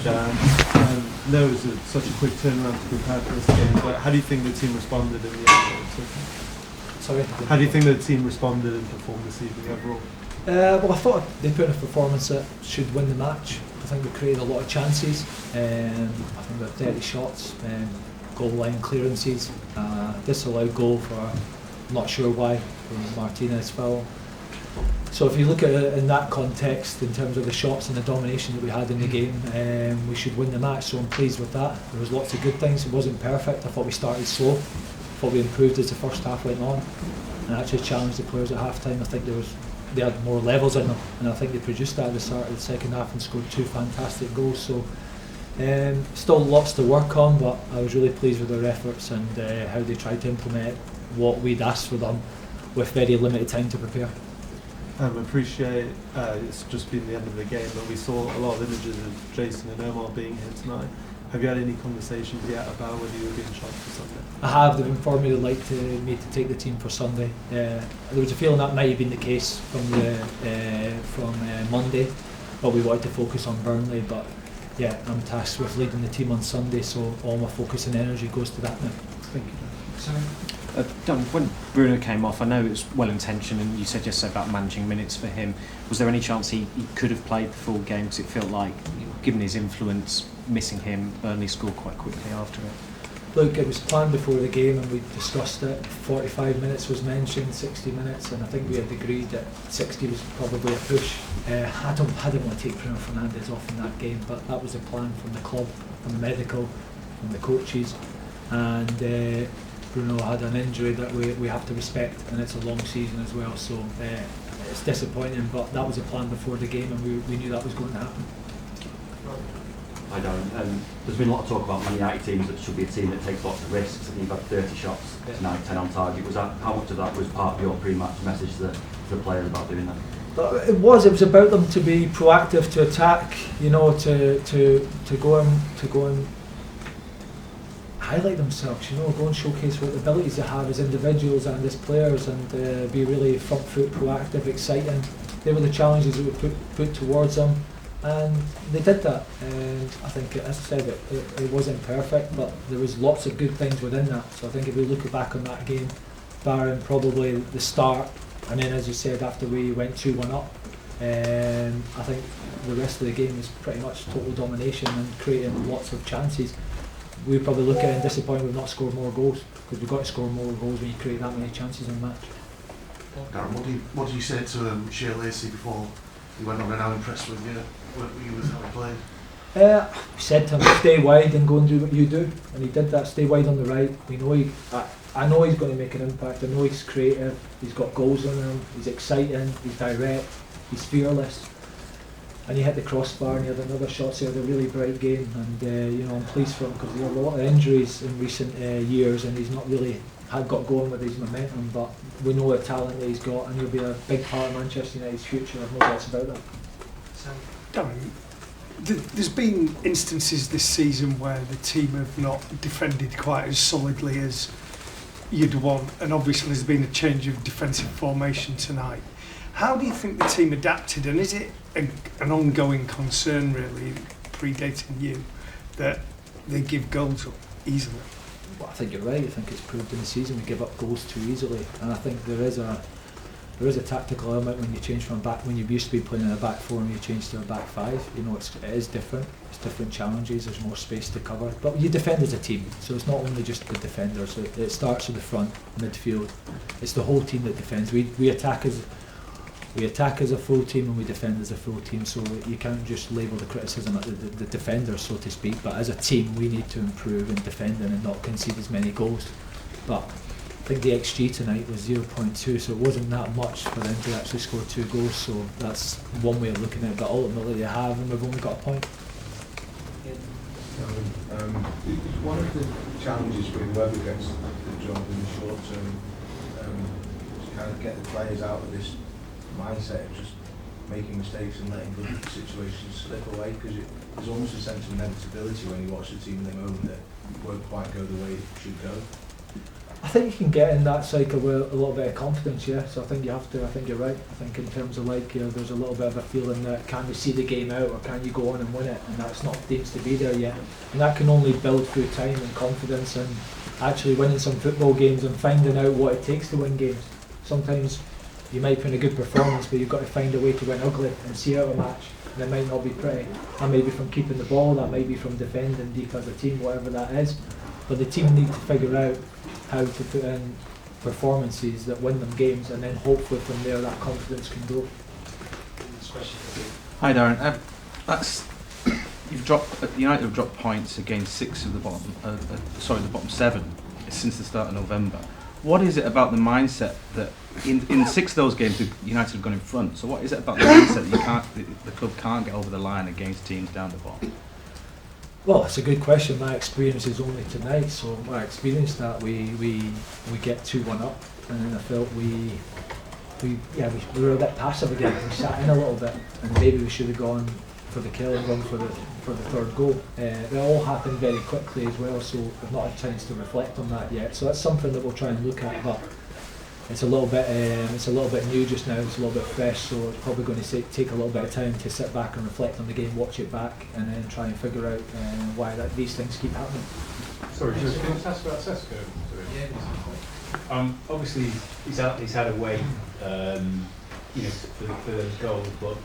Dan. No, it was such a quick turnaround to prepare for this game, but how do you think the team responded in the end? Sorry? How do you think the team responded and performed this evening overall? Well, I thought they put in a performance that should win the match. I think we created a lot of chances. I think we had 30 shots, goal line clearances, disallowed goal for not sure why, from Martinez foul. So if you look at it in that context, in terms of the shots and the domination that we had in the game, we should win the match, so I'm pleased with that. There was lots of good things. It wasn't perfect. I thought we started slow. I thought we improved as the first half went on, and I actually challenged the players at half time. I think they had more levels in them, and I think they produced that at the start of the second half and scored 2 fantastic goals. So still lots to work on, but I was really pleased with their efforts and how they tried to implement what we'd asked for them with very limited time to prepare. I appreciate it's just been the end of the game, but we saw a lot of images of Jason and Omar being here tonight. Have you had any conversations yet about whether you were being shot for Sunday? I have. They've informed me they'd like me to take the team for Sunday. There was a feeling that might have been the case from Monday, but we wanted to focus on Burnley. But yeah, I'm tasked with leading the team on Sunday, so all my focus and energy goes to that now. Thank you. Sorry. Dan, when Bruno came off, I know it was well intentioned, and you said yesterday about managing minutes for him. Was there any chance he could have played the full game? Because it felt like, given his influence, missing him, Burnley scored quite quickly after it. Look, it was planned before the game, and we discussed it. 45 minutes was mentioned, 60 minutes, and I think we had agreed that 60 was probably a push. I didn't want to take Bruno Fernandes off in that game, but that was a plan from the club, from the medical, from the coaches, and Bruno had an injury that we have to respect, and it's a long season as well, so it's disappointing, but that was a plan before the game, and we knew that was going to happen. Hi Darren, there's been a lot of talk about Man United teams that should be a team that takes lots of risks. I think you've had 30 shots tonight, 10 on target. How much of that was part of your pre-match message to the players about doing that? It was about them to be proactive, to attack, you know, to go and highlight themselves, you know, go and showcase what abilities they have as individuals and as players, and be really front foot, proactive, exciting. They were the challenges that we put towards them, and they did that. And I think, as I said, it wasn't perfect, but there was lots of good things within that. So I think if we look back on that game, barring probably the start, and then as you said, after we went 2-1 up, I think the rest of the game was pretty much total domination and creating lots of chances. We probably look at it and disappointed we've not scored more goals, because we've got to score more goals when you create that many chances in a match. Darren, what did you say to Shola before he went on and how impressed with you with how he played? We said to him, stay wide and go and do what you do, and he did that. Stay wide on the right. We know I know he's going to make an impact. I know he's creative. He's got goals on him. He's exciting. He's direct. He's fearless. And he hit the crossbar, and he had another shot, so he had a really bright game, and you know, I'm pleased for him, because he had a lot of injuries in recent years, and he's not really got going with his momentum, but we know the talent that he's got, and he'll be a big part of Manchester United's future. I've no doubts about that. Darren, there's been instances this season where the team have not defended quite as solidly as you'd want, and obviously there's been a change of defensive formation tonight. How do you think the team adapted, and is it an ongoing concern, really, predating you, that they give goals up easily? Well, I think you're right. I think it's proved in the season we give up goals too easily, and I think there is a tactical element when you change from when you used to be playing in a back four and you change to a back five. You know, it is different. It's different challenges. There's more space to cover, but you defend as a team, so it's not only just the defenders. It starts with the front, midfield. It's the whole team that defends. We attack as a full team, and we defend as a full team, so you can't just label the criticism at the defenders, so to speak, but as a team we need to improve in defending and not concede as many goals. But I think the XG tonight was 0.2, so it wasn't that much for them to actually score 2 goals, so that's one way of looking at it, but ultimately they have, and we've only got a point. One of the challenges with whoever gets the job in the short term to kind of get the players out of this mindset of just making mistakes and letting good situations slip away, because there's almost a sense of inevitability when you watch the team in the moment that won't quite go the way it should go. I think you can get in that cycle with a little bit of confidence, yeah. So I think you have to. I think you're right. I think in terms of like, there's a little bit of a feeling that can you see the game out or can you go on and win it, and that's not seems to be there yet. And that can only build through time and confidence and actually winning some football games and finding out what it takes to win games. Sometimes you might put in a good performance, but you've got to find a way to win ugly and see out a match. And it might not be pretty. That may be from keeping the ball, that might be from defending deep as a team, whatever that is. But the team need to figure out how to put in performances that win them games, and then hopefully from there that confidence can grow. Hi Darren, United have dropped points against 6 of the bottom, the bottom 7 since the start of November. What is it about the mindset that in 6 of those games United have gone in front? So what is it about the mindset that the club can't get over the line against teams down the bottom? Well, it's a good question. My experience is only tonight, so I experienced that we get 2-1 up, and then I felt we were a bit passive again. We sat in a little bit, and maybe we should have gone for the kill and gone for the third goal. It all happened very quickly as well, so I've not had a chance to reflect on that yet. So that's something that we'll try and look at, but it's a little bit new just now. It's a little bit fresh, so it's probably going to take a little bit of time to sit back and reflect on the game, watch it back, and then try and figure out why these things keep happening. Sorry, can I just ask about Sesko? Obviously, he's had a wait, for those goals, but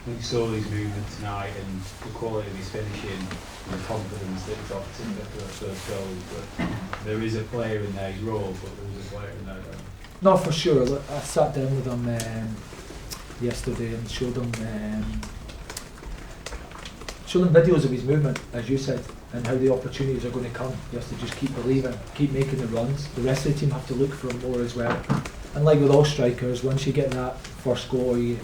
when you saw his movement tonight and the quality of his finishing and the confidence that he's got to get those first goals, but there is a player in there. He's raw, but there is a player in there. No, for sure. Look, I sat down with him yesterday and showed him videos of his movement, as you said, and how the opportunities are going to come. He has to just keep believing, keep making the runs. The rest of the team have to look for him more as well. And like with all strikers, once you get that first goal, you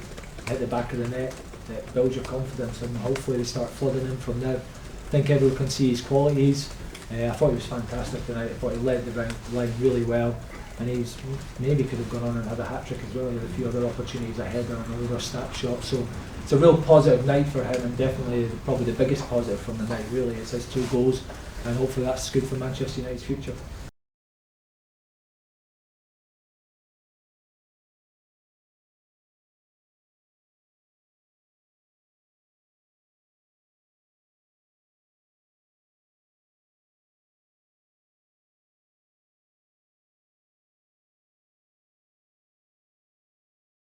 hit the back of the net, it builds your confidence, and hopefully they start flooding in from now. I think everyone can see his qualities. I thought he was fantastic tonight. I thought he led the line really well. And he's maybe could have gone on and had a hat-trick as well. He had a few other opportunities ahead and another snapshot. So it's a real positive night for him, and definitely probably the biggest positive from the night really is his 2 goals, and hopefully that's good for Manchester United's future.